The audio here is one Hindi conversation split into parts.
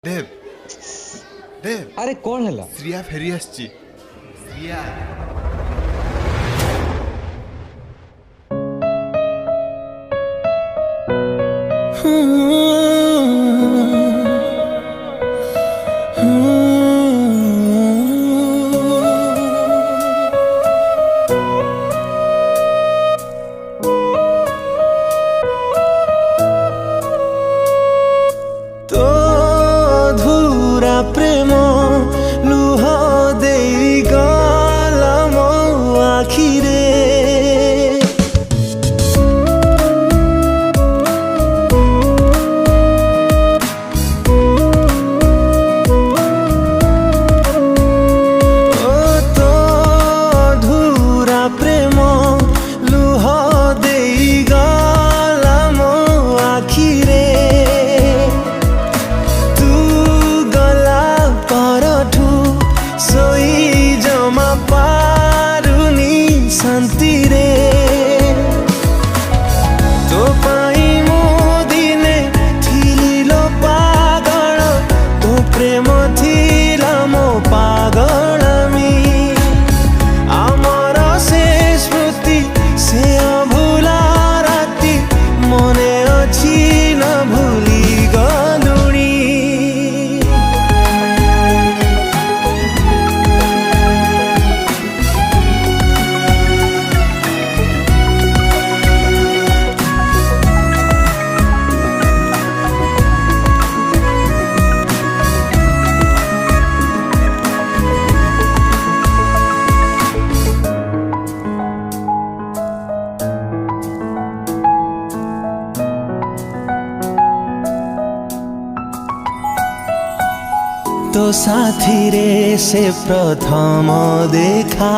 देव देव अरे कौन है श्रिया फेरी आसची श्रिया तो धूरा प्रेम लुह देई गला मो आखिरे ओ तो धूरा प्रेम लुह देई गला मो आखिरे सोई जमा पारुनी शांति रे तो पाई मो दिने थिलो पागल तो प्रेम थिला मो पागलमी आमर से स्मृति से अभुला राति मने अछि न भूली गलुणी तो साथी रे से प्रथम देखा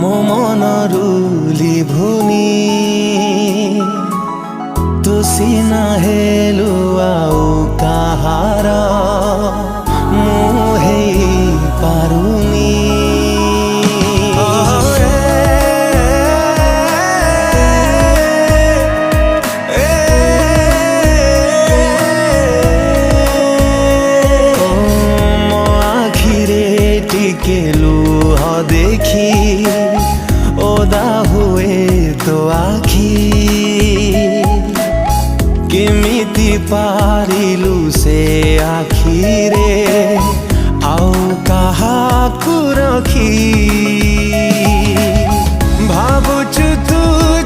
मो मन रुली भुनी तो सीना हेलु आउ कहार मुहे पारुनी के लुह देखी ओदा हुए तो आखी केमिति पारिलु से आखिरे आउ काहाकु रखी भावुचु तू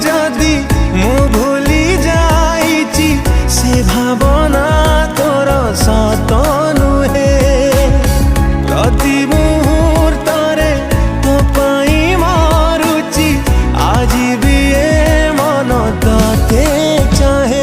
जदि मु भूली जाइची से भावना तोर सत नुहे प्रति मुहूर्तरे तो पाई मारुची आज भी ए मन तते चाहे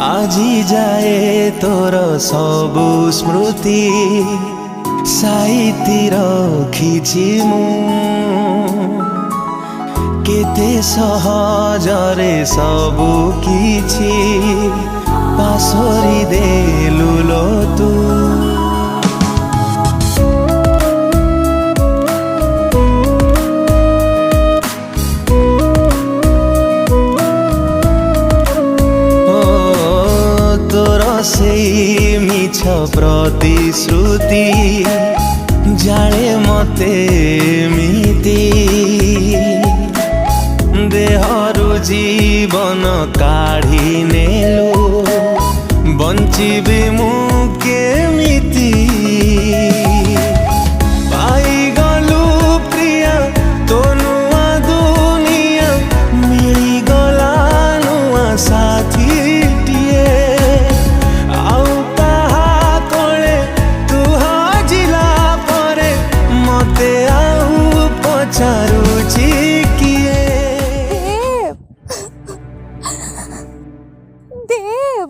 आजी जाए तोर सबु स्मृति साइती रखिछि मु केते सहजरे सबु किछि पासोरी देलु लो तू सेई मिछ प्रतिश्रुति जाने मते मिति देहरु जीवन काढ़ी नेलु बंचिबे मु केमिति पाई गलु प्रिया तो नुआ दुनिया ପଚାରୁଛି କିଏ? देव देव